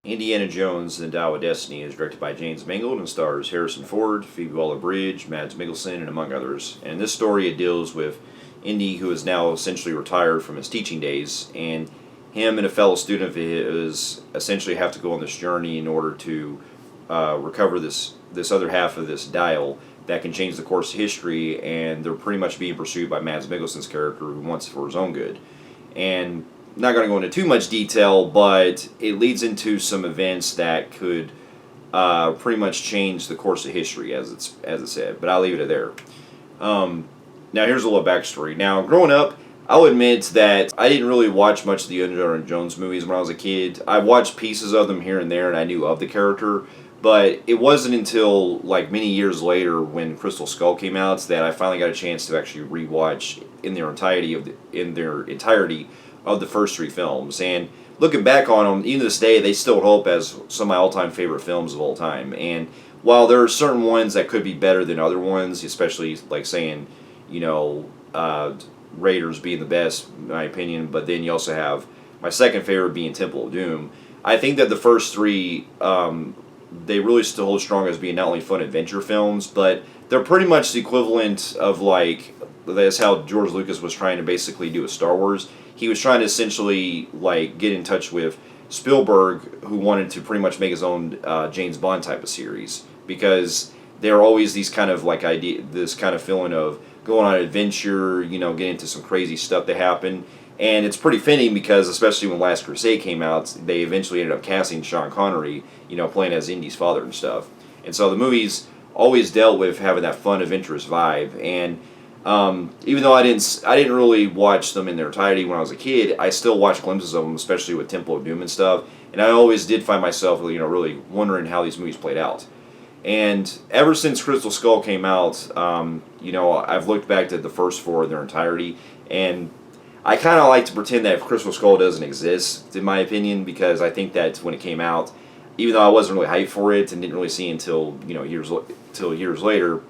Indiana Jones and the Dial of Destiny is directed by James Mangold and stars Harrison Ford, Phoebe Waller-Bridge, Mads Mikkelsen, and among others. And in this story, it deals with Indy, who is now essentially retired from his teaching days, and him and a fellow student of his essentially have to go on this journey in order to recover this other half of this dial that can change the course of history, and they're pretty much being pursued by Mads Mikkelsen's character, who wants it for his own good. And not going to go into too much detail, but it leads into some events that could pretty much change the course of history, as it said. But I'll leave it there. Now here's a little backstory. Now, growing up, I'll admit that I didn't really watch much of the Indiana Jones movies when I was a kid. I watched pieces of them here and there, and I knew of the character. But it wasn't until like many years later, when Crystal Skull came out, that I finally got a chance to actually rewatch in their entirety of the first three films. And looking back on them, even to this day, they still hold up as some of my all-time favorite films of all time. And while there are certain ones that could be better than other ones, especially like saying, Raiders being the best, in my opinion, but then you also have my second favorite being Temple of Doom. I think that the first three, they really still hold strong as being not only fun adventure films, but they're pretty much the equivalent of that's how George Lucas was trying to basically do with Star Wars. He was trying to essentially get in touch with Spielberg, who wanted to pretty much make his own James Bond type of series, because there are always these kind of this kind of feeling of going on an adventure, getting into some crazy stuff that happened. And it's pretty fitting because, especially when Last Crusade came out, they eventually ended up casting Sean Connery, playing as Indy's father and stuff. And so the movies always dealt with having that fun, adventurous vibe. And even though I didn't really watch them in their entirety when I was a kid, I still watched glimpses of them, especially with Temple of Doom and stuff. And I always did find myself, really wondering how these movies played out. And ever since Crystal Skull came out, I've looked back at the first four in their entirety, and I kind of like to pretend that Crystal Skull doesn't exist, in my opinion, because I think that when it came out, even though I wasn't really hyped for it and didn't really see it until years later,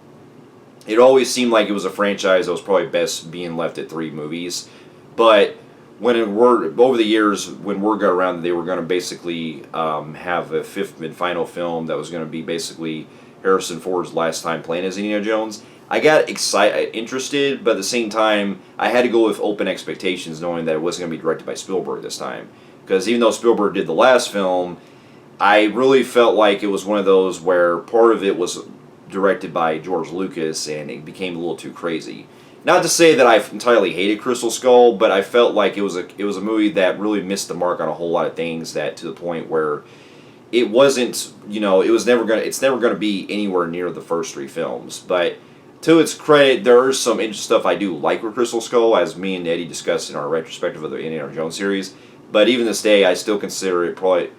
it always seemed like it was a franchise that was probably best being left at 3 movies. But over the years, when word got around that they were going to basically have a 5th and final film that was going to be basically Harrison Ford's last time playing as Indiana Jones, I got interested, but at the same time, I had to go with open expectations, knowing that it wasn't going to be directed by Spielberg this time. Because even though Spielberg did the last film, I really felt like it was one of those where part of it was directed by George Lucas, and it became a little too crazy. Not to say that I entirely hated Crystal Skull, but I felt like it was a movie that really missed the mark on a whole lot of things, that to the point where it wasn't, it's never gonna be anywhere near the first 3 films. But to its credit, there is some interesting stuff I do like with Crystal Skull, as me and Eddie discussed in our retrospective of the Indiana Jones series. But even this day, I still consider it probably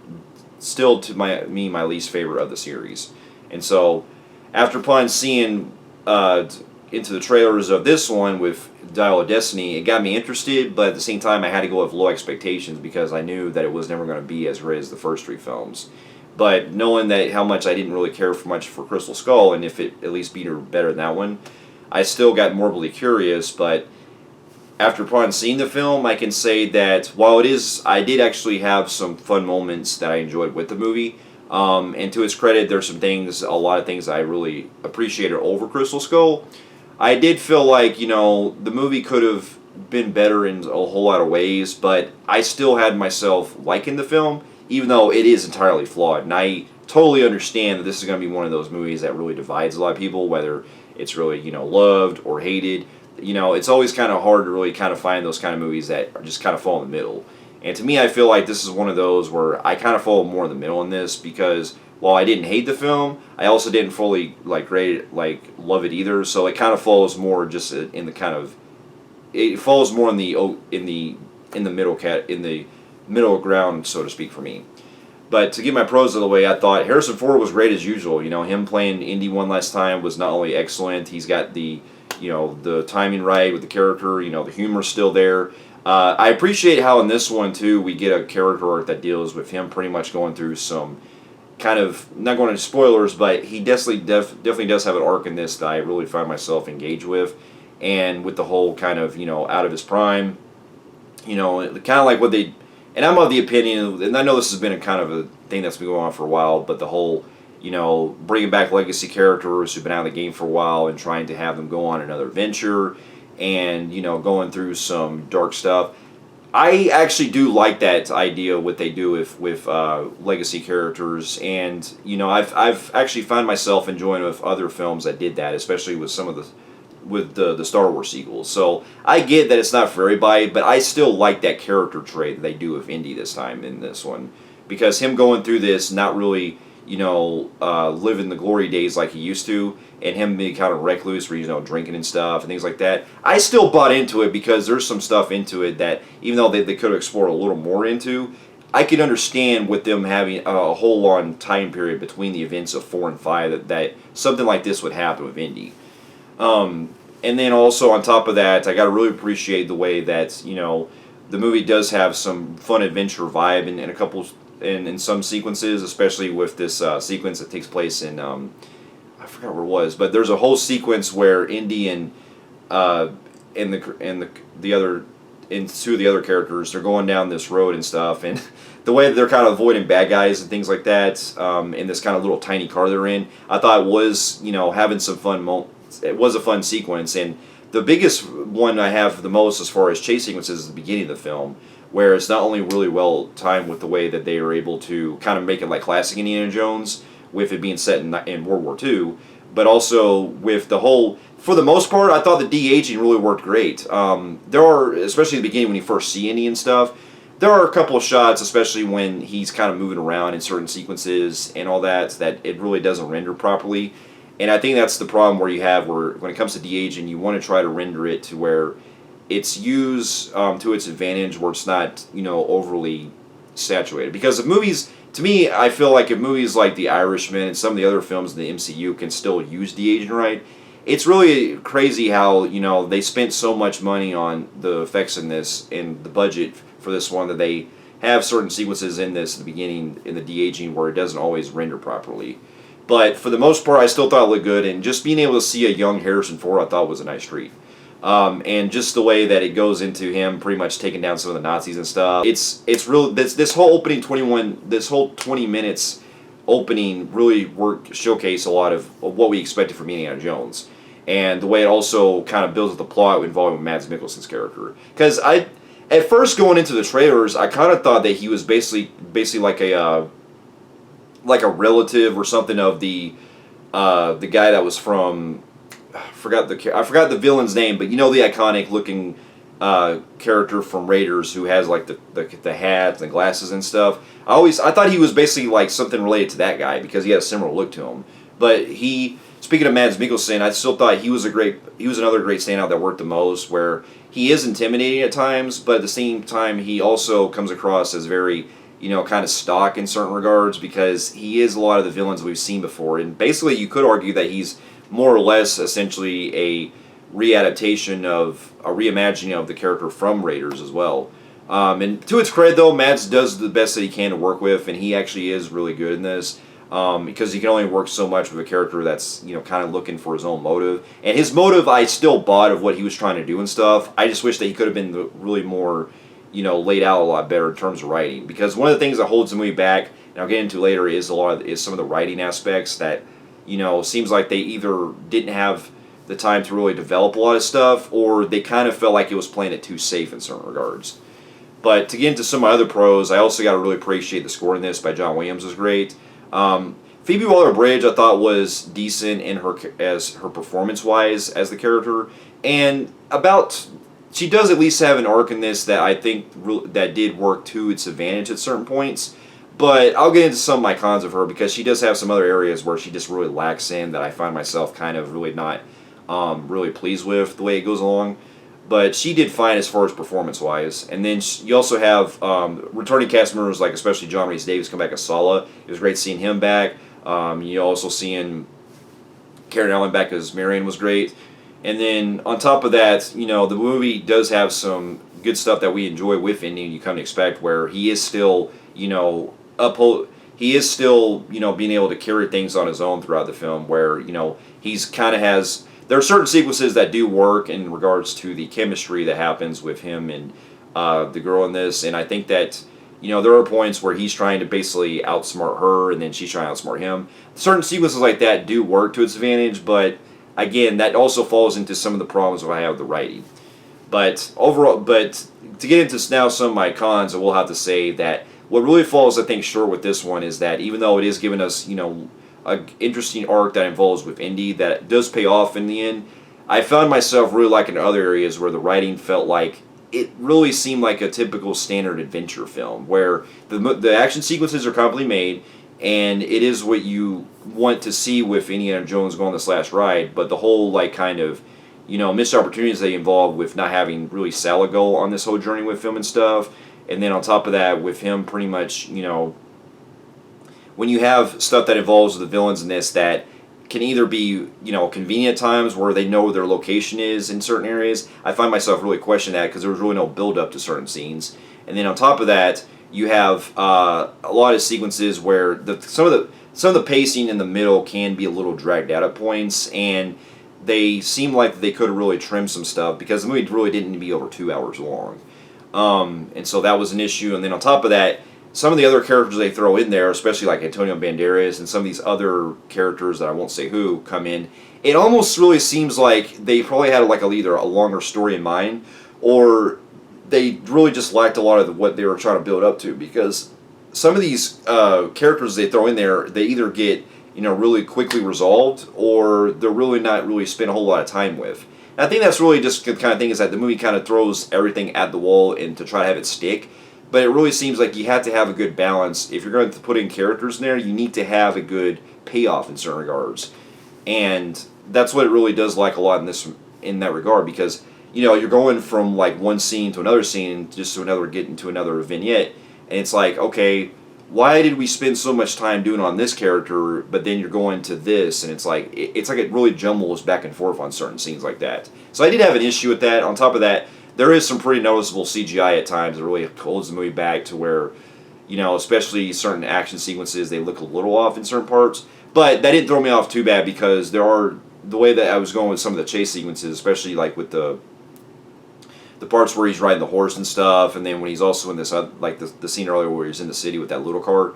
still to my least favorite of the series. And so, after upon seeing into the trailers of this one with Dial of Destiny, it got me interested, but at the same time, I had to go with low expectations because I knew that it was never going to be as great as the first 3 films. But knowing that how much I didn't really care for much for Crystal Skull, and if it at least beat her better than that one, I still got morbidly curious. But after upon seeing the film, I can say that while I did actually have some fun moments that I enjoyed with the movie. And to its credit, there's a lot of things I really appreciated over Crystal Skull. I did feel like, the movie could have been better in a whole lot of ways, but I still had myself liking the film, even though it is entirely flawed. And I totally understand that this is going to be one of those movies that really divides a lot of people, whether it's really, loved or hated. It's always kind of hard to really kind of find those kind of movies that are just kind of fall in the middle. And to me, I feel like this is one of those where I kind of fall more in the middle in this, because while I didn't hate the film, I also didn't fully love it either. So it kind of falls more just in the it falls more in the middle ground, so to speak, for me. But to get my pros out of the way, I thought Harrison Ford was great as usual. Him playing Indy one last time was not only excellent, he's got the timing right with the character. The humor's still there. I appreciate how in this one too we get a character arc that deals with him pretty much going through some kind of, not going into spoilers, but he definitely does have an arc in this that I really find myself engaged with, and with the whole kind of out of his prime, kind of like what they And I'm of the opinion, and I know this has been a kind of a thing that's been going on for a while, but the whole, bringing back legacy characters who've been out of the game for a while and trying to have them go on another venture and, going through some dark stuff. I actually do like that idea, what they do with legacy characters, and I've actually found myself enjoying with other films that did that, especially with some of the Star Wars sequels. So I get that it's not for everybody, but I still like that character trait that they do with Indy this time in this one, because him going through this, not really living the glory days like he used to, and him being kind of recluse, where drinking and stuff and things like that. I still bought into it because there's some stuff into it that, even though they could have explored a little more into, I could understand with them having a whole long time period between the events of 4 and 5 that something like this would happen with Indy. And then also on top of that, I got to really appreciate the way that the movie does have some fun adventure vibe in a couple in some sequences, especially with this sequence that takes place in I forgot where it was, but there's a whole sequence where Indy and the other and two of the other characters, they're going down this road and stuff, and the way that they're kind of avoiding bad guys and things like that in this kind of little tiny car they're in, I thought was having some fun it was a fun sequence. And the biggest one I have the most as far as chase sequences is the beginning of the film, where it's not only really well timed with the way that they are able to kind of make it like classic Indiana Jones, with it being set in World War II, but also with the whole, for the most part, I thought the de-aging really worked great. There are, especially at the beginning when you first see Indy and stuff, there are a couple of shots, especially when he's kind of moving around in certain sequences and all that it really doesn't render properly. And I think that's the problem where you have, where when it comes to de-aging, you want to try to render it to where it's used to its advantage, where it's not, overly saturated. Because if movies, to me, I feel like if movies like The Irishman and some of the other films in the MCU can still use de-aging right, it's really crazy how, they spent so much money on the effects in this, and the budget for this one, that they have certain sequences in this at the beginning in the de-aging where it doesn't always render properly. But for the most part, I still thought it looked good, and just being able to see a young Harrison Ford, I thought was a nice treat. And just the way that it goes into him pretty much taking down some of the Nazis and stuff. It's real. This whole opening 20 minutes opening really showcase a lot of what we expected from Indiana Jones, and the way it also kind of builds up the plot involving Mads Mikkelsen's character. Because at first going into the trailers, I kind of thought that he was basically like a relative or something of the guy that was from. I forgot the villain's name, but the iconic looking character from Raiders who has like the hat and the glasses and stuff. I thought he was basically like something related to that guy because he had a similar look to him. But speaking of Mads Mikkelsen, I still thought he was another great standout that worked the most, where he is intimidating at times, but at the same time he also comes across as very kind of stock in certain regards, because he is a lot of the villains we've seen before. And basically you could argue that he's more or less essentially a reimagining of the character from Raiders as well. And to its credit, though, Mads does the best that he can to work with, and he actually is really good in this, because he can only work so much with a character that's kind of looking for his own motive. And his motive, I still bought of what he was trying to do and stuff. I just wish that he could have been really more, laid out a lot better in terms of writing. Because one of the things that holds the movie back, and I'll get into later, is some of the writing aspects that. Seems like they either didn't have the time to really develop a lot of stuff, or they kind of felt like it was playing it too safe in certain regards. But to get into some of my other pros, I also got to really appreciate the score in this by John Williams was great. Phoebe Waller-Bridge I thought was decent in her performance-wise as the character, and she does at least have an arc in this that I think that did work to its advantage at certain points. But I'll get into some of my cons of her, because she does have some other areas where she just really lacks in, that I find myself kind of really not really pleased with the way it goes along. But she did fine as far as performance-wise. And then you also have returning cast members, like especially John Rhys Davies come back as Sala. It was great seeing him back. You also seeing Karen Allen back as Marion was great. And then on top of that, the movie does have some good stuff that we enjoy with Indy, you come to expect, where he is still, being able to carry things on his own throughout the film, where, he's kind of has, there are certain sequences that do work in regards to the chemistry that happens with him and the girl in this, and I think that, there are points where he's trying to basically outsmart her, and then she's trying to outsmart him. Certain sequences like that do work to its advantage, but again, that also falls into some of the problems that I have with the writing. But overall, but to get into now some of my cons, I will have to say that what really falls, I think, short with this one is that even though it is giving us, an interesting arc that involves with Indy that does pay off in the end, I found myself really liking other areas where the writing felt like it really seemed like a typical standard adventure film where the action sequences are completely made and it is what you want to see with Indiana Jones going on this last ride, but the whole kind of missed opportunities they involve with not having really Sala go on this whole journey with him and stuff, and then on top of that with him pretty much when you have stuff that involves the villains in this that can either be convenient times where they know where their location is in certain areas. I find myself really questioning that because there was really no build up to certain scenes, and then on top of that you have a lot of sequences where some of the pacing in the middle can be a little dragged out at points, and they seem like they could have really trimmed some stuff because the movie really didn't need to be over 2 hours long, and so that was an issue. And then on top of that, some of the other characters they throw in there, especially like Antonio Banderas and some of these other characters that I won't say who come in, it almost really seems like they probably had either a longer story in mind, or they really just lacked a lot of what they were trying to build up to, because some of these characters they throw in there, they either get really quickly resolved, or they're really not really spent a whole lot of time with. And I think that's really just the kind of thing is that the movie kind of throws everything at the wall and to try to have it stick. But it really seems like you have to have a good balance. If you're going to put in characters in there, you need to have a good payoff in certain regards. And that's what it really does like a lot in that regard, because you're going from one scene to another scene just to get into another vignette, and it's like, okay, why did we spend so much time doing on this character, but then you're going to this, and it's like it really jumbles back and forth on certain scenes like that. So I did have an issue with that. On top of that, there is some pretty noticeable CGI at times that really holds the movie back to where, especially certain action sequences, they look a little off in certain parts. But that didn't throw me off too bad, because the way that I was going with some of the chase sequences, especially with the parts where he's riding the horse and stuff, and then when he's also in this the scene earlier where he's in the city with that little car,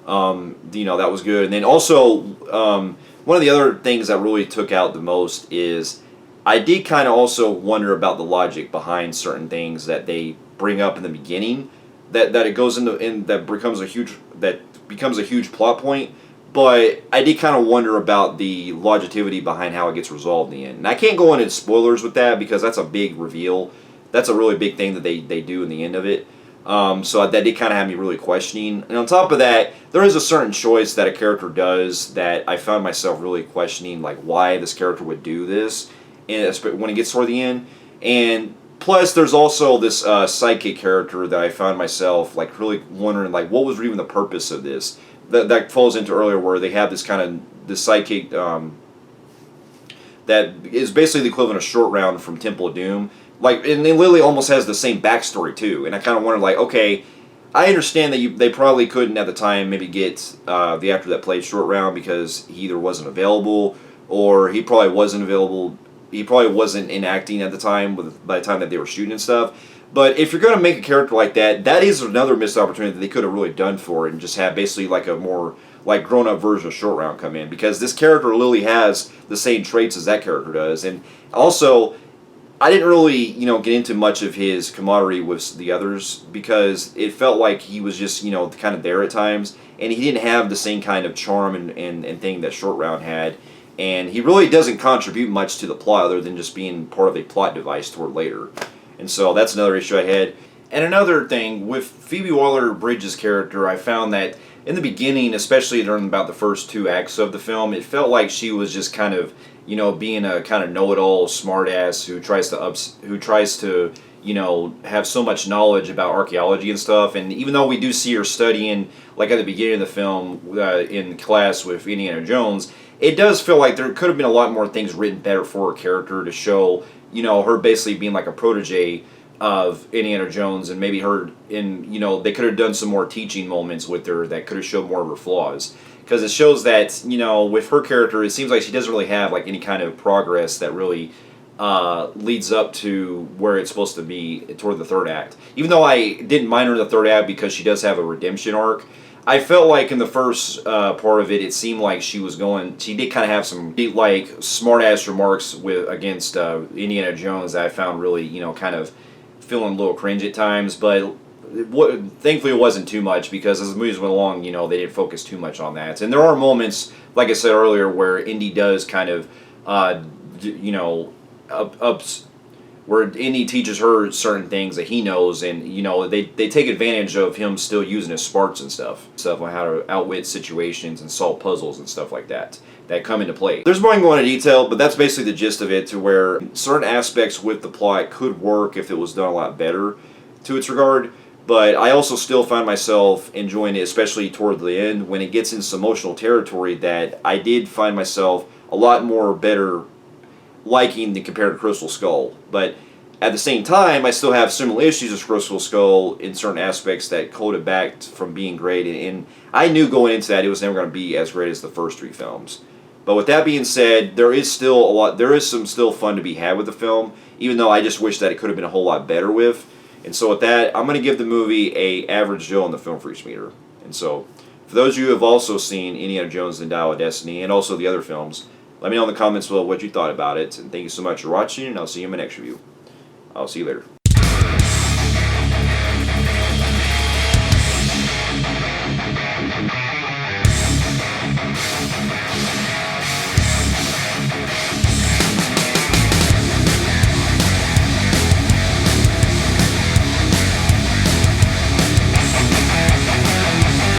that was good. And then also one of the other things that really took out the most is I did kind of also wonder about the logic behind certain things that they bring up in the beginning, that it goes into that becomes a huge plot point. But I did kind of wonder about the longevity behind how it gets resolved in the end. And I can't go into spoilers with that because that's a big reveal. That's a really big thing that they do in the end of it. So that did kind of have me really questioning. And on top of that, there is a certain choice that a character does that I found myself really questioning, why this character would do this, and when it gets toward the end. And plus, there's also this sidekick character that I found myself really wondering, what was even the purpose of this? That falls into earlier where they have this sidekick that is basically the equivalent of Short Round from Temple of Doom. And it literally almost has the same backstory too. And I kind of wondered, okay, I understand that they probably couldn't at the time maybe get the actor that played Short Round because he either wasn't available, or he probably wasn't available. He probably wasn't in acting at the time by the time that they were shooting and stuff. But if you're going to make a character like that, that is another missed opportunity that they could have really done for it, and just have basically a more grown-up version of Short Round come in, because this character literally has the same traits as that character does. And also, I didn't really get into much of his camaraderie with the others, because it felt like he was just kind of there at times, and he didn't have the same kind of charm and thing that Short Round had. And he really doesn't contribute much to the plot other than just being part of a plot device toward later. And so that's another issue I had. And another thing, with Phoebe Waller-Bridge's character, I found that in the beginning, especially during about the first 2 acts of the film, it felt like she was just kind of, being a kind of know-it-all smartass who tries to have so much knowledge about archaeology and stuff. And even though we do see her studying, at the beginning of the film in class with Indiana Jones, it does feel like there could have been a lot more things written better for her character to show, her basically being a protege of Indiana Jones, and maybe her they could have done some more teaching moments with her that could have showed more of her flaws. Because it shows that, with her character, it seems like she doesn't really have any kind of progress that really leads up to where it's supposed to be toward the third act. Even though I didn't mind her in the third act because she does have a redemption arc, I felt like in the first part of it, it seemed like she was going. She did kind of have some like smart ass remarks against Indiana Jones that I found really, kind of feeling a little cringe at times. But thankfully, it wasn't too much because as the movies went along, they didn't focus too much on that. And there are moments, like I said earlier, where Indy does kind of, ups where Indy teaches her certain things that he knows, and they take advantage of him still using his smarts and stuff on how to outwit situations and solve puzzles and stuff like that come into play. There's more I can go into detail, but that's basically the gist of it, to where certain aspects with the plot could work if it was done a lot better to its regard. But I also still find myself enjoying it, especially toward the end when it gets into some emotional territory that I did find myself a lot more better liking than compared to Crystal Skull. But at the same time, I still have similar issues with Crystal Skull in certain aspects that hold it back from being great. And I knew going into that it was never going to be as great as the first three films. But with that being said, there is some still fun to be had with the film, even though I just wish that it could have been a whole lot better with. And so with that, I'm going to give the movie a average Joe on the Film Freaks meter. And so, for those of you who have also seen Indiana Jones and the Dial of Destiny, and also the other films, let me know in the comments below what you thought about it. And thank you so much for watching, and I'll see you in my next review. I'll see you later.